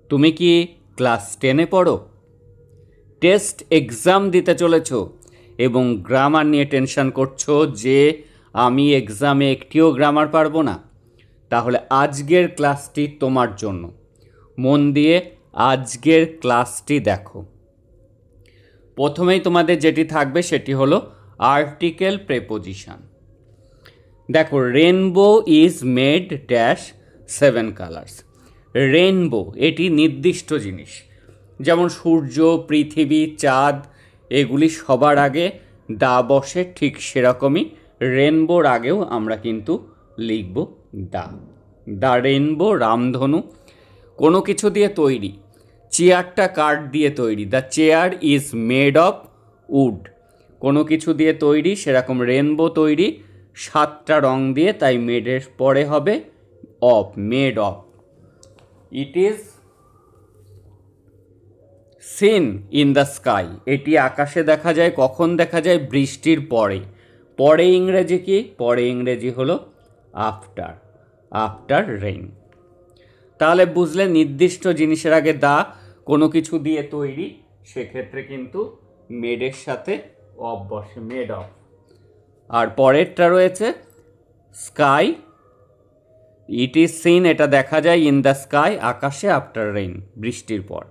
তুমি কি ক্লাস 10-এ পড়ো, টেস্ট এক্সাম দিতে চলেছ এবং গ্রামার নিয়ে টেনশন করছো যে আমি এক্সামে একটিও গ্রামার পারবো না? তাহলে আজকের ক্লাসটি তোমার জন্য। মন দিয়ে আজকের ক্লাসটি দেখো। প্রথমেই তোমাদের যেটি থাকবে সেটি হলো আর্টিকেল প্রেপোজিশন। দেখো, rainbow is made dash 7 colours. Rainbow এটি নির্দিষ্ট জিনিস, যেমন সূর্য, পৃথিবী, চাঁদ, এগুলি সবার আগে দা বসে, ঠিক সেরকমই রেনবোর আগেও আমরা কিন্তু লিখব দা। দ্য রেনবো, রামধনু, কোনো কিছু দিয়ে তৈরি। চেয়ারটা কাঠ দিয়ে তৈরি, the chair is made of wood. কোনো কিছু দিয়ে তৈরি, সেরকম রেনবো তৈরি 7টা রং দিয়ে, তাই মেডের পরে হবে of, made of. It is seen in the sky. এটি আকাশে দেখা যায়। কখন দেখা যায়? বৃষ্টির পরে। পরে ইংরেজি কি? পরে ইংরেজি হলো আফটার, আফটার রেইন। তাহলে বুঝলে, নির্দিষ্ট জিনিসের আগে দা, কোনো কিছু দিয়ে তৈরি, সেক্ষেত্রে কিন্তু মেডের সাথে অফ বসে, মেড অফ। আর পরেরটা রয়েছে স্কাই, ইট ইজ সিন, এটা দেখা যায় ইন দ্য স্কাই, আকাশে, আফটার রেইন, বৃষ্টির পর।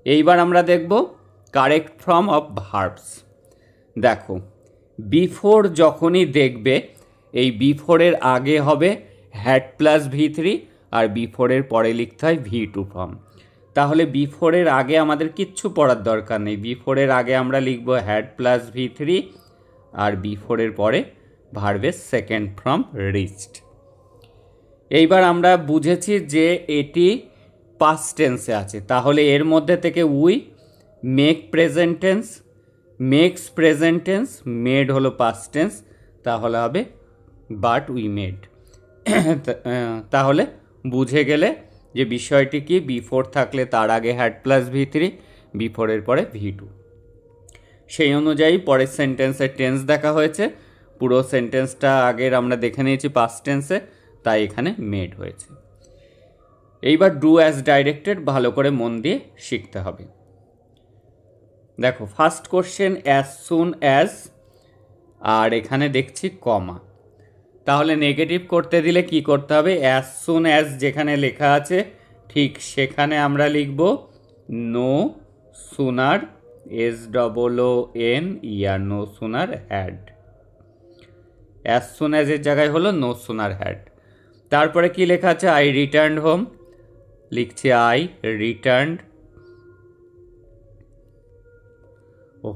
এইবার আমরা দেখব কারেক্ট ফর্ম অফ ভার্বস। দেখো, বিফোর যখনই দেখবে, এই বিফোরের আগে হবে হ্যাড প্লাস V3, আর বিফোরের পরে লিখতে হয় V2 ফর্ম। তাহলে বিফোরের আগে আমাদের কিচ্ছু পড়ার দরকার নেই। বিফোরের আগে আমরা লিখব হ্যাড প্লাস V3, আর বিফোরের পরে ভার্বের সেকেন্ড ফর্ম রিচড। এইবার আমরা বুঝেছি যে এটি পাস্ট টেন্সে আছে, তাহলে এর মধ্যে থেকে we, make present tense, makes present tense, made হলো পাস্ট টেন্স, তাহলে হবে বাট উই মেড। তাহলে বুঝে গেলে যে বিষয়টি কি, বিফোর থাকলে তার আগে হ্যাড প্লাস V3, বিফোরের পরে V2। সেই অনুযায়ী পরের সেন্টেন্সের টেন্স দেখা হয়েছে। পুরো সেন্টেন্সটা আগের আমরা দেখে নিয়েছি পাস্ট টেন্সে, তাই এখানে মেড হয়েছে। এইবার ডু অ্যাজ ডাইরেক্টেড ভালো করে মন দিয়ে শিখতে হবে। দেখো, first question as soon as, আর এখানে দেখছি কমা। তাহলে নেগেটিভ করতে দিলে কি করতে হবে? অ্যাজ সুন অ্যাজ যেখানে লেখা আছে ঠিক সেখানে আমরা লিখব no sooner, SOON no sooner had. As soon অ্যাজের জায়গায় হলো নো সুনার হ্যাড। তারপরে কি লেখা আছে? আই রিটার্নড হোম, লিখছি আই রিটার্নড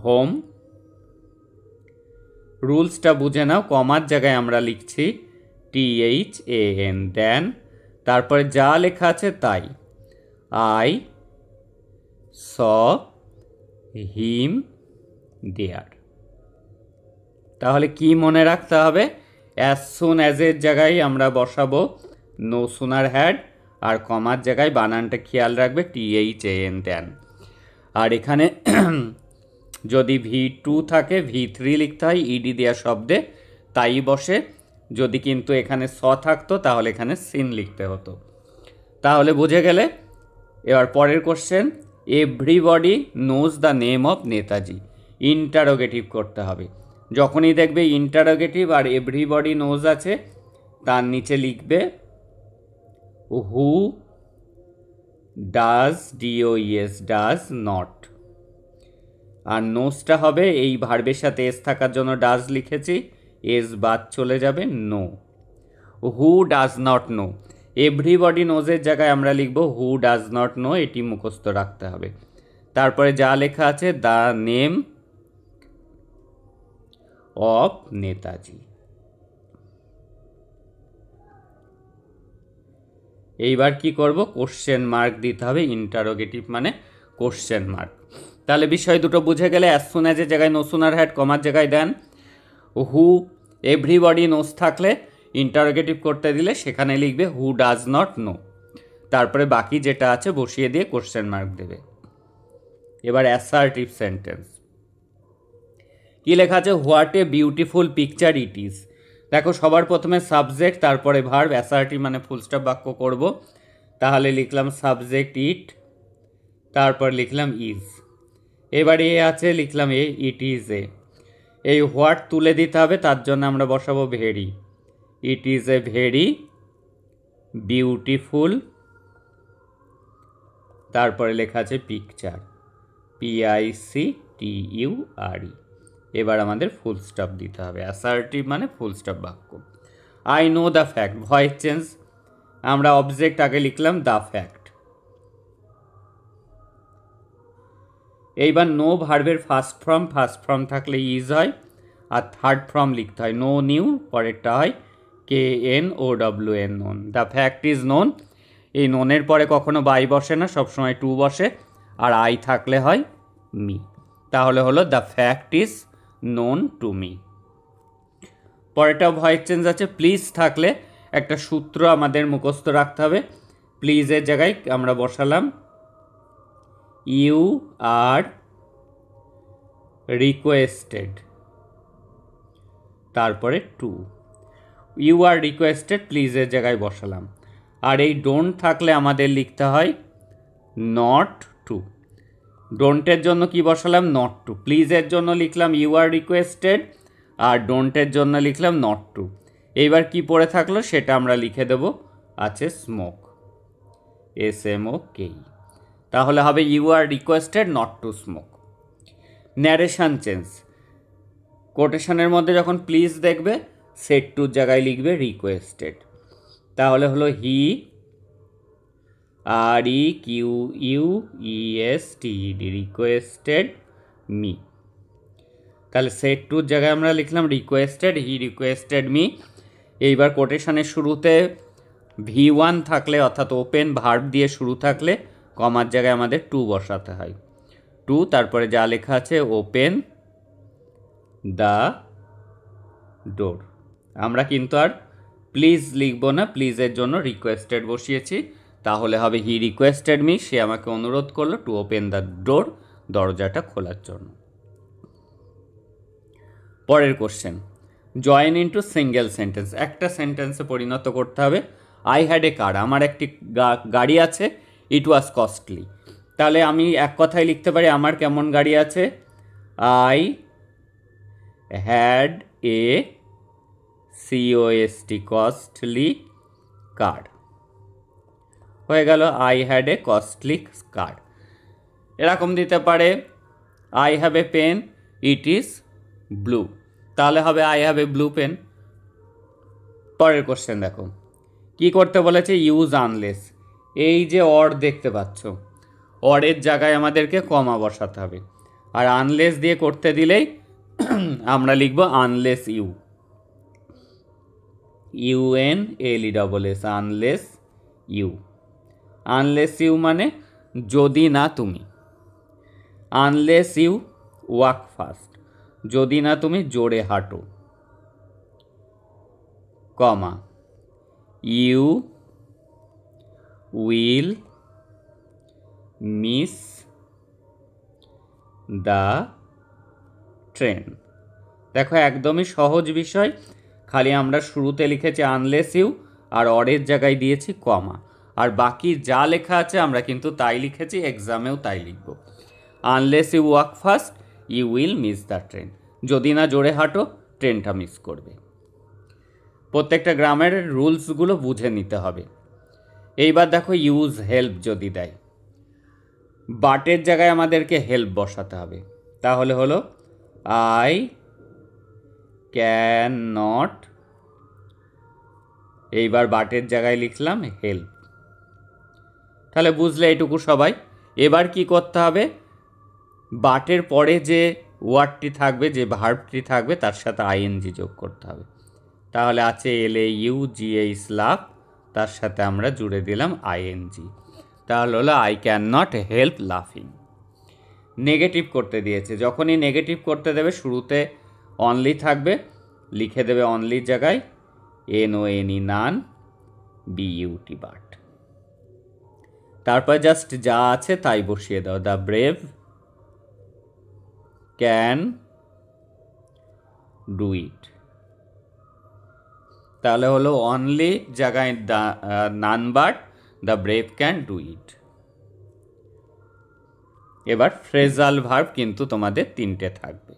হোম। রুলসটা বুঝে নাও, কমার জায়গায় আমরা লিখছি THAN, দেন তারপরে যা লেখা আছে তাই। আই স হিম দেয়ার। তাহলে কি মনে রাখতে হবে? অ্যাজ সুন অ্যাজের জায়গায় আমরা বসাবো নো সুনার হ্যাড, আর কমার জায়গায় বানানটা খেয়াল রাখবে THAN, দেন। আর এখানে যদি V2 থাকে V3 লিখতে হয়, ইডি দেওয়া শব্দে তাই বসে। যদি কিন্তু এখানে স থাকতো তাহলে এখানে সিন লিখতে হতো। তাহলে বুঝে গেলে। এবার পরের question, everybody knows the name of Netaji. Interrogative করতে হবে। যখনই দেখবে ইন্টারোগেটিভ আর এভরিবডি নোজ আছে, তার নিচে লিখবে who does, DOES, does not. আর নোসটা হবে এই ভার্বের সাথে এস থাকার জন্য ডাজ লিখেছি, এস বাদ চলে যাবে know. Who does not know. Everybody নোজের জায়গায় আমরা লিখব হু ডাজ নট নো, এটি মুখস্থ রাখতে হবে। তারপরে যা লেখা আছে দ্য নেম অফ নেতাজি। এইবার কি করব? কোশ্চেন মার্ক দিতে হবে। ইন্টারোগেটিভ মানে কোশ্চেন মার্ক। তাহলে বিষয় দুটো বুঝে গেলে। অ্যাজ সুন অ্যাজের জায়গায় নো সুনার হ্যাড, কমার জায়গায় দেন। হু এভরিবডি নোজ থাকলে ইন্টারোগেটিভ করতে দিলে সেখানে লিখবে হু ডাজ নট নো। তারপরে বাকি যেটা আছে বসিয়ে দিয়ে কোশ্চেন মার্ক দেবে। এবার অ্যাসার্টিভ সেন্টেন্স। কি লেখা আছে? What a beautiful picture it is. দেখো, সবার প্রথমে সাবজেক্ট, তারপরে ভার্ব। অ্যাসার্টিভ মানে ফুল স্টপ বাক্য করব। তাহলে লিখলাম সাবজেক্ট ইট, তারপর লিখলাম ইজ। এবার এ আছে, লিখলাম এ, ইট ইজ এ। এই হোয়াট তুলে দিতে হবে, তার জন্য আমরা বসাবো very. It is a very beautiful, তারপরে লেখা আছে পিকচার, PICTURE। এবার আমাদের ফুল স্টপ দিতে হবে। অ্যাসার্টিভ মানে ফুল স্টপ বাক্য। I know the fact, voice change, আমরা অবজেক্ট আগে লিখলাম দ্য ফ্যাক্ট। এইবার নো ভার্বের ফার্স্ট ফর্ম থাকলে ইজ হয়, আর থার্ড ফর্ম লিখতে হয় নো নিউ, পরেরটা হয় KNOWN, known. The fact is known, এই নোনের পরে কখনো বাই বসে না, সবসময় টু বসে, আর আই থাকলে হয় মি। তাহলে হলো the fact is known to me. পরেরটা ভয়েস চেঞ্জ আছে। প্লিজ থাকলে একটা সূত্র আমাদের মুখস্থ রাখতে হবে। প্লিজের জায়গায় আমরা বসালাম ইউ আর রিকোয়েস্টেড, তারপরে টু। ইউ আর রিকোয়েস্টেড প্লিজের জায়গায় বসালাম। আর এই ডোন্ট থাকলে আমাদের লিখতে হয় নট টু। ডোন্টের জন্য কি বসালাম? Not to. প্লিজের জন্য লিখলাম ইউ আর রিকোয়েস্টেড, আর ডোন্টের জন্য লিখলাম নট টু। এইবার কি পড়ে থাকলো সেটা আমরা লিখে দেব, আছে স্মোক, SMOK। তাহলে হবে you are requested not to smoke. Narration change, কোটেশনের মধ্যে যখন প্লিজ দেখবে সেট টুর জায়গায় লিখবে রিকোয়েস্টেড। তাহলে হলো হি REQUESTED রিকোয়েস্টেড মি। তাহলে সেট টুর জায়গায় আমরা লিখলাম রিকোয়েস্টেড, হি রিকোয়েস্টেড মি। এইবার কোটেশনের শুরুতে V1 থাকলে, অর্থাৎ ওপেন ভার্ব দিয়ে শুরু থাকলে কমার জায়গায় আমাদের টু বসাতে হয়। টু, তারপরে যা লেখা আছে ওপেন দ্য ডোর। আমরা কিন্তু আর প্লিজ লিখব না, প্লিজের জন্য রিকোয়েস্টেড বসিয়েছি। তাহলে হবে হি রিকোয়েস্টেড মি, সে আমাকে অনুরোধ করলো টু ওপেন দ্য ডোর, দরজাটা খোলার জন্য। পরের question, join into single sentence, একটা সেন্টেন্সে পরিণত করতে হবে। আই হ্যাড এ কার, আমার একটি গাড়ি আছে, ইট ওয়াজ কস্টলি। তাহলে আমি এক কথায় লিখতে পারি আমার কেমন গাড়ি আছে, I had a COST costly car. হয়ে গেল I had a costly car. এরকম দিতে পারে I have a pen, it is blue. তাহলে হবে I have a blue pen. পরের কোশ্চেন দেখো কি করতে বলেছে, ইউজ আনলেস। এই যে অর দেখতে পাচ্ছ, অরের জায়গায় আমাদেরকে কমা বসাতে হবে, আর আনলেস দিয়ে করতে দিলেই আমরা লিখব unless you, UNLESS, unless you. Unless you মানে যদি না তুমি। আনলেস ইউ ওয়াক ফাস্ট, যদি না তুমি জোরে হাঁটো, comma, you will miss the train. দেখো একদমই সহজ বিষয়, খালি আমরা শুরুতে লিখেছি আনলেস ইউ, আর অরের জায়গায় দিয়েছি কমা, আর বাকি যা লেখা আছে আমরা কিন্তু তাই লিখেছি, এক্সামেও তাই লিখব। Unless you walk fast you will miss the train, যদি না জোরে হাঁটো ট্রেনটা মিস করবে। প্রত্যেকটা গ্রামের রুলসগুলো বুঝে নিতে হবে। এইবার দেখো ইউজ হেল্প যদি দেয়, বাটের জায়গায় আমাদেরকে হেল্প বসাতে হবে। তাহলে হলো আই ক্যান নট, এইবার বাটের জায়গায় লিখলাম হেল্প। তাহলে বুঝলে এটুকু সবাই। এবার কি করতে হবে, বাটের পরে যে ওয়ার্ডটি থাকবে, যে ভার্বটি থাকবে, তার সাথে ING যোগ করতে হবে। তাহলে আছে LAUGH লাভ, তার সাথে আমরা জুড়ে দিলাম ING। তাহলে হলো আই ক্যান নট হেল্প লাফিং। নেগেটিভ করতে দিয়েছে, যখনই নেগেটিভ করতে দেবে শুরুতে অনলি থাকবে, লিখে দেবে অনলির জায়গায় NONE নান, BUT বাট। তারপর জাস্ট যা আছে তাই বসিয়ে দাও, the brave can do it. তাহলে হলো অনলি জায়গায় none but, the brave can do it. এবার ফ্রেজাল ভার্ব কিন্তু তোমাদের 3টে থাকবে।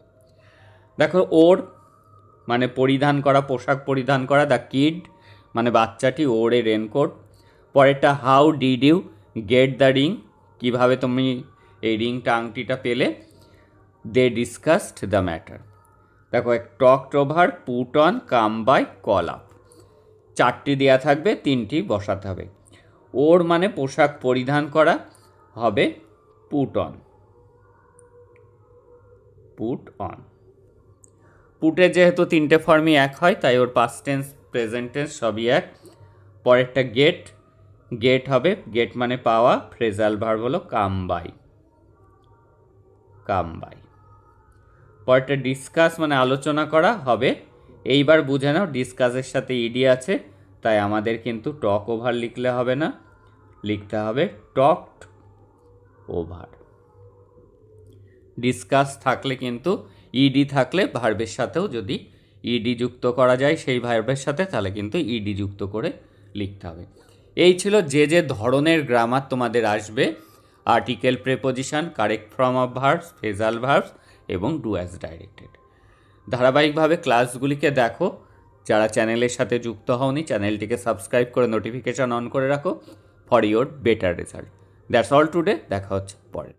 দেখো, ওর মানে পরিধান করা, পোশাক পরিধান করা, দ্য কিড মানে বাচ্চাটি, ওর এ রেনকোট। পরেরটা how did you get the ring, কীভাবে তুমি এই রিংটা, আংটিটা পেলে। They discussed the matter. দেখো, এক talked over, put on, come by, call up. 4টি দেওয়া থাকবে, 3টি বসাতে হবে। ওর মানে পোশাক পরিধান করা হবে পুট অন, পুট অন। পুটে যেহেতু 3টে ফর্মই এক হয়, তাই ওর পাস্ট টেন্স, প্রেজেন্ট টেন্স সবই এক। পরেরটা গেট, গেট হবে, গেট মানে পাওয়া। ফ্রেজাল ভার্ব হলো কাম বাই, কাম বাই। পরেরটা ডিসকাস মানে আলোচনা করা হবে। এইবার বুঝে নাও, ডিসকাসের সাথে ইডি আছে, তাই আমাদের কিন্তু টক ওভার লিখলে হবে না, লিখতে হবে টকড ওভার। ডিসকাস থাকলে কিন্তু ইডি থাকলে ভার্বের সাথেও যদি ইডি যুক্ত করা যায় সেই ভার্বের সাথে, তাহলে কিন্তু ইডি যুক্ত করে লিখতে হবে। এই ছিল যে যে ধরনের গ্রামার তোমাদের আসবে: article, preposition, correct form of verbs, phrasal verbs এবং ডু অ্যাজ ডাইরেক্টেড। ধারাবাহিকভাবে ক্লাসগুলিকে দেখো। যারা চ্যানেলের সাথে যুক্ত হওনি, চ্যানেলটিকে সাবস্ক্রাইব করে নোটিফিকেশান অন করে রাখো for your better result. That's all today. দেখা হচ্ছে পরে।